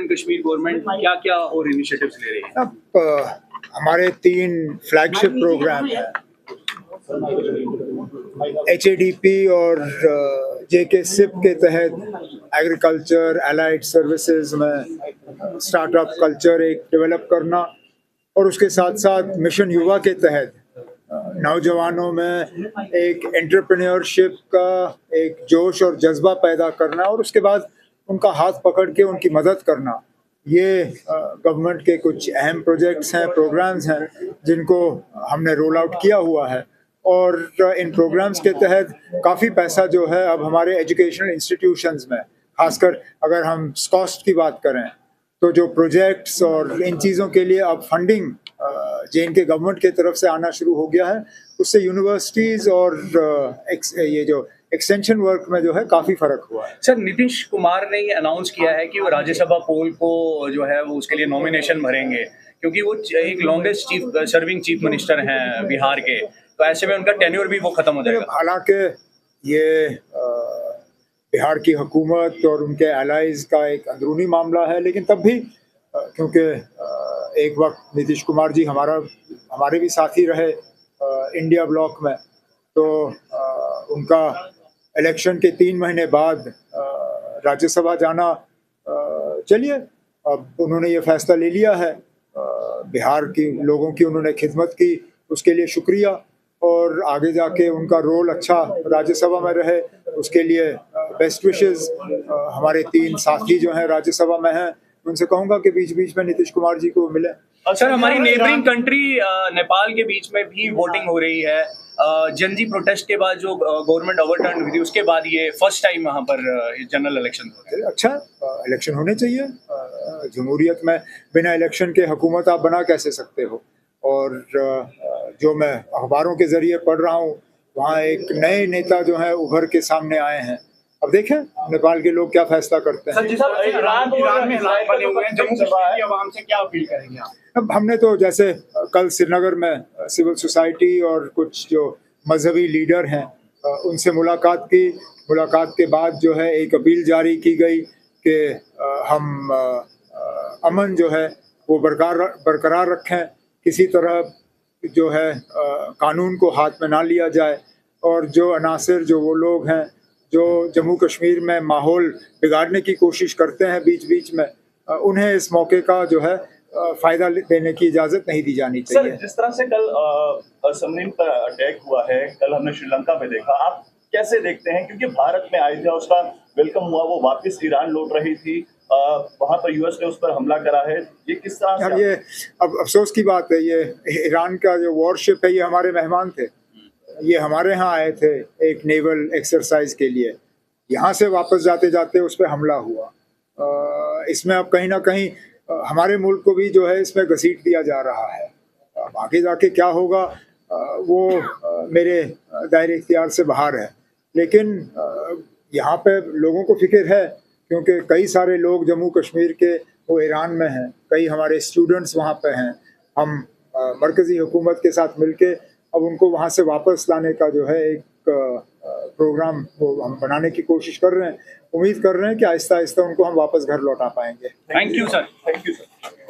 And Kashmir government क्या क्या और इनिशिएटिव्स ले रही है? अब हमारे 3 फ्लैगशिप प्रोग्राम हैं, HADP और JK SIP के तहत एग्रीकल्चर एलाइड सर्विसेज में स्टार्टअप कल्चर एक डेवलप करना, और उसके साथ साथ मिशन युवा के तहत नौजवानों में एक एंटरप्रेन्योरशिप का एक जोश और जज्बा पैदा करना और उसके बाद उनका हाथ पकड़ के उनकी मदद करना। ये गवर्नमेंट के कुछ अहम प्रोजेक्ट्स हैं, प्रोग्राम्स हैं जिनको हमने रोल आउट किया हुआ है। और इन प्रोग्राम्स के तहत काफ़ी पैसा जो है अब हमारे एजुकेशनल इंस्टीट्यूशंस में, खासकर अगर हम कॉस्ट की बात करें तो जो प्रोजेक्ट्स और इन चीज़ों के लिए अब फंडिंग JNK गवर्नमेंट की तरफ से आना शुरू हो गया है, उससे यूनिवर्सिटीज़ और ये जो एक्सटेंशन वर्क में जो है काफ़ी फ़र्क हुआ है। सर, नीतीश कुमार ने ये अनाउंस किया है कि वो राज्यसभा पोल को जो है वो उसके लिए नॉमिनेशन भरेंगे, क्योंकि वो एक लॉन्गेस्ट सर्विंग चीफ मिनिस्टर हैं बिहार के, तो ऐसे में उनका टेन्योर भी वो खत्म हो जाएगा। हालांकि ये बिहार की हुकूमत और उनके एलाइज का एक अंदरूनी मामला है, लेकिन तब भी क्योंकि एक वक्त नीतीश कुमार जी हमारे भी साथी रहे इंडिया ब्लॉक में, तो उनका इलेक्शन के 3 महीने बाद राज्यसभा जाना, चलिए अब उन्होंने ये फैसला ले लिया है, बिहार के लोगों की उन्होंने खिदमत की, उसके लिए शुक्रिया, और आगे जाके उनका रोल अच्छा राज्यसभा में रहे उसके लिए बेस्ट विशेस। हमारे 3 साथी जो हैं राज्यसभा में हैं, उनसे कहूँगा कि बीच बीच में नीतीश कुमार जी को मिले। सर, हमारी नेबरिंग कंट्री नेपाल के बीच में भी वोटिंग हो रही है। जनजी प्रोटेस्ट के बाद जो गवर्नमेंट ओवरटर्न हुई थी, उसके बाद ये फर्स्ट टाइम वहाँ पर जनरल इलेक्शन हो रहे हैं। अच्छा, इलेक्शन होने चाहिए। जमहूरियत में बिना इलेक्शन के हुकूमत आप बना कैसे सकते हो? और जो मैं अखबारों के जरिए पढ़ रहा हूँ, वहाँ एक नए नेता जो है उभर के सामने आए हैं। अब देखें नेपाल के लोग क्या फैसला करते हैं। ईरान में हालात बने हुए हैं, जम्मू कश्मीर की आवाम से क्या अपील करेंगे आप? अब हमने तो जैसे कल श्रीनगर में सिविल सोसाइटी और कुछ जो मजहबी लीडर हैं उनसे मुलाकात की। मुलाकात के बाद जो है एक अपील जारी की गई कि हम अमन जो है वो बरकरार रखें, किसी तरह जो है कानून को हाथ में ना लिया जाए, और जो अनासिर जो वो लोग हैं जो जम्मू कश्मीर में माहौल बिगाड़ने की कोशिश करते हैं बीच बीच में, उन्हें इस मौके का जो है फायदा देने की इजाज़त नहीं दी जानी चाहिए। सर, जिस तरह से कल समरीन पर अटैक हुआ है, कल हमने श्रीलंका में देखा, आप कैसे देखते हैं? क्योंकि भारत में आई थी, उसका वेलकम हुआ, वो वापस ईरान लौट रही थी, वहाँ पर यूएस ने उस पर हमला करा है, ये किस तरह से? ये अब अफसोस की बात है, ये ईरान का जो वॉरशिप है ये हमारे मेहमान थे, ये हमारे यहाँ आए थे एक नेवल एक्सरसाइज के लिए, यहाँ से वापस जाते जाते उस पर हमला हुआ। इसमें अब कहीं ना कहीं हमारे मुल्क को भी जो है इसमें घसीट दिया जा रहा है। अब आगे जाके क्या होगा वो मेरे दायरे इख्तियार से बाहर है, लेकिन यहाँ पे लोगों को फिक्र है, क्योंकि कई सारे लोग जम्मू कश्मीर के वो ईरान में हैं, कई हमारे स्टूडेंट्स वहाँ पे हैं। हम मरकज़ी हुकूमत के साथ मिलके अब उनको वहाँ से वापस लाने का जो है एक प्रोग्राम वो हम बनाने की कोशिश कर रहे हैं। उम्मीद कर रहे हैं कि आहिस्ता आहिस्ता उनको हम वापस घर लौटा पाएंगे। Thank you sir. Thank you sir.